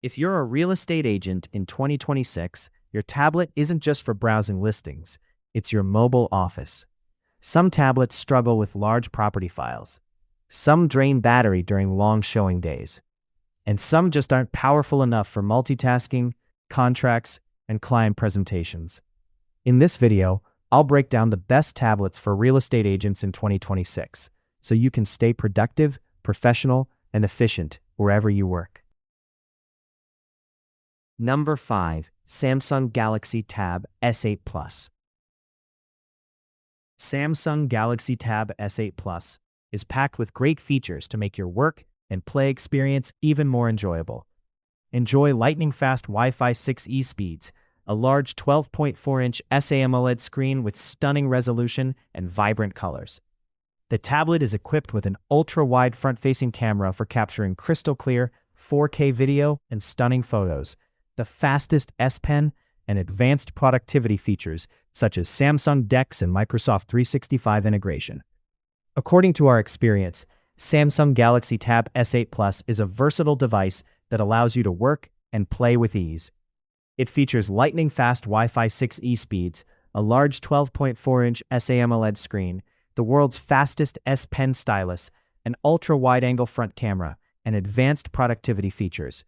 If you're a real estate agent in 2026, your tablet isn't just for browsing listings, it's your mobile office. Some tablets struggle with large property files. Some drain battery during long showing days. And some just aren't powerful enough for multitasking, contracts, and client presentations. In this video, I'll break down the best tablets for real estate agents in 2026, so you can stay productive, professional, and efficient wherever you work. Number 5. Samsung Galaxy Tab S8 Plus. Samsung Galaxy Tab S8 Plus is packed with great features to make your work and play experience even more enjoyable. Enjoy lightning-fast Wi-Fi 6E speeds, a large 12.4-inch AMOLED screen with stunning resolution and vibrant colors. The tablet is equipped with an ultra-wide front-facing camera for capturing crystal-clear 4K video and stunning photos, the fastest S Pen, and advanced productivity features such as Samsung DeX and Microsoft 365 integration. According to our experience, Samsung Galaxy Tab S8 Plus is a versatile device that allows you to work and play with ease. It features lightning-fast Wi-Fi 6E speeds, a large 12.4-inch AMOLED screen, the world's fastest S Pen stylus, an ultra-wide-angle front camera, and advanced productivity features.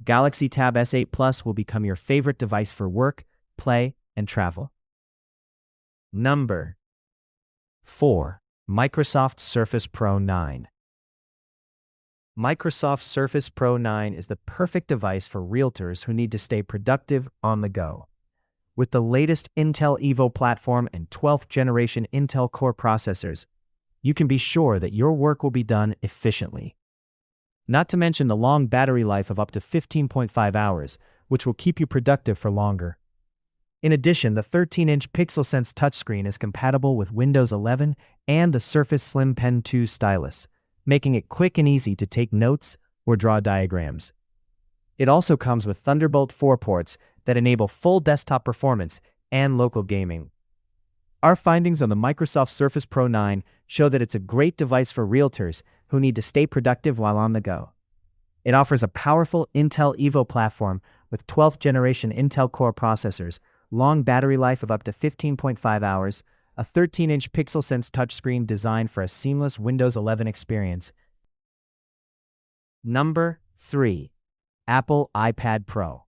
Galaxy Tab S8 Plus will become your favorite device for work, play, and travel. Number 4. Microsoft Surface Pro 9. Microsoft Surface Pro 9 is the perfect device for realtors who need to stay productive on the go. With the latest Intel Evo platform and 12th generation Intel Core processors, you can be sure that your work will be done efficiently. Not to mention the long battery life of up to 15.5 hours, which will keep you productive for longer. In addition, the 13-inch PixelSense touchscreen is compatible with Windows 11 and the Surface Slim Pen 2 stylus, making it quick and easy to take notes or draw diagrams. It also comes with Thunderbolt 4 ports that enable full desktop performance and local gaming. Our findings on the Microsoft Surface Pro 9 show that it's a great device for realtors who need to stay productive while on the go. It offers a powerful Intel Evo platform with 12th generation Intel Core processors, long battery life of up to 15.5 hours, a 13-inch PixelSense touchscreen designed for a seamless Windows 11 experience. Number 3. Apple iPad Pro.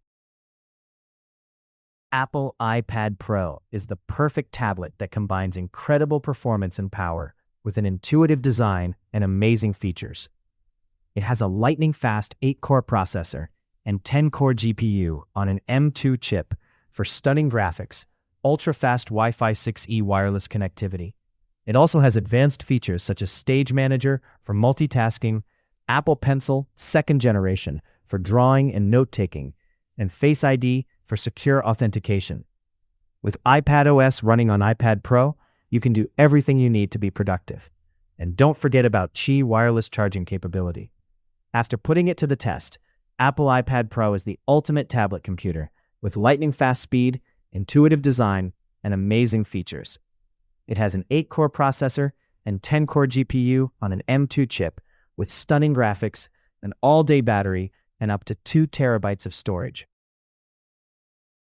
Apple iPad Pro is the perfect tablet that combines incredible performance and power with an intuitive design and amazing features. It has a lightning-fast 8-core processor and 10-core GPU on an M2 chip for stunning graphics, ultra-fast Wi-Fi 6E wireless connectivity. It also has advanced features such as Stage Manager for multitasking, Apple Pencil 2nd generation for drawing and note-taking, and Face ID for secure authentication. With iPadOS running on iPad Pro, you can do everything you need to be productive. And don't forget about Qi wireless charging capability. After putting it to the test, Apple iPad Pro is the ultimate tablet computer with lightning-fast speed, intuitive design, and amazing features. It has an 8-core processor and 10-core GPU on an M2 chip with stunning graphics, an all-day battery, and up to 2 terabytes of storage.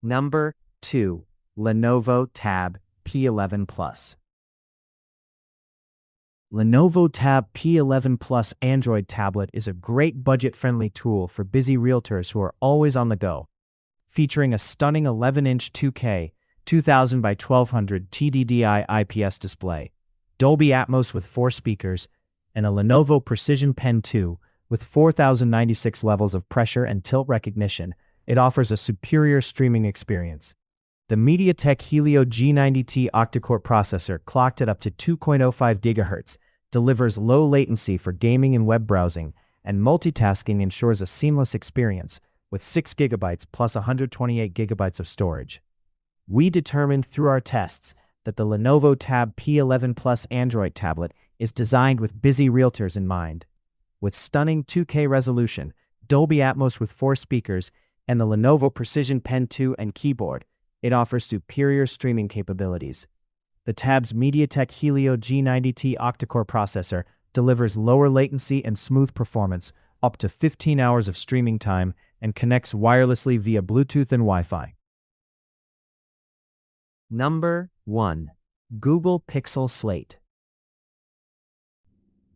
Number 2. Lenovo Tab P11 Plus. Lenovo Tab P11 Plus Android tablet is a great budget-friendly tool for busy realtors who are always on the go. Featuring a stunning 11-inch 2K 2000 by 1200 TDDI IPS display, Dolby Atmos with 4 speakers, and a Lenovo Precision Pen 2 with 4096 levels of pressure and tilt recognition, it offers a superior streaming experience. The MediaTek Helio G90T octa-core processor, clocked at up to 2.05 GHz, delivers low latency for gaming and web browsing, and multitasking ensures a seamless experience, with 6 GB plus 128 GB of storage. We determined through our tests that the Lenovo Tab P11 Plus Android tablet is designed with busy realtors in mind. With stunning 2K resolution, Dolby Atmos with 4 speakers, and the Lenovo Precision Pen 2 and keyboard, it offers superior streaming capabilities. The Tab's MediaTek Helio G90T octa-core processor delivers lower latency and smooth performance, up to 15 hours of streaming time, and connects wirelessly via Bluetooth and Wi-Fi. Number 1. Google Pixel Slate.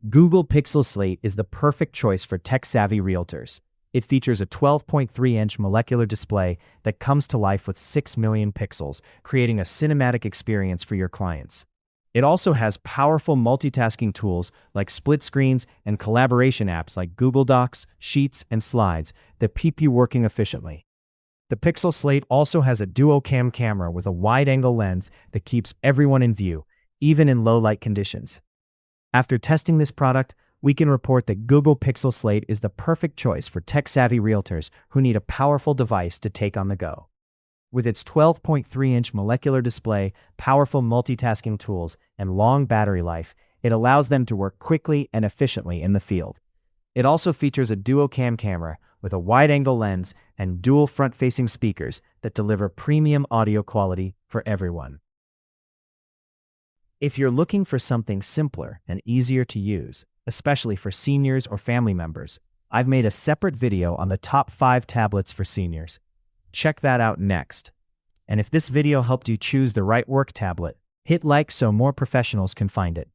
Google Pixel Slate is the perfect choice for tech-savvy realtors. It features a 12.3-inch molecular display that comes to life with 6 million pixels, creating a cinematic experience for your clients. It also has powerful multitasking tools like split screens and collaboration apps like Google Docs, Sheets, and Slides that keep you working efficiently. The Pixel Slate also has a duo-cam camera with a wide-angle lens that keeps everyone in view, even in low-light conditions. After testing this product, we can report that Google Pixel Slate is the perfect choice for tech-savvy realtors who need a powerful device to take on the go. With its 12.3-inch molecular display, powerful multitasking tools, and long battery life, it allows them to work quickly and efficiently in the field. It also features a duo-cam camera with a wide-angle lens and dual front-facing speakers that deliver premium audio quality for everyone. If you're looking for something simpler and easier to use, especially for seniors or family members, I've made a separate video on the top 5 tablets for seniors. Check that out next. And if this video helped you choose the right work tablet, hit like so more professionals can find it.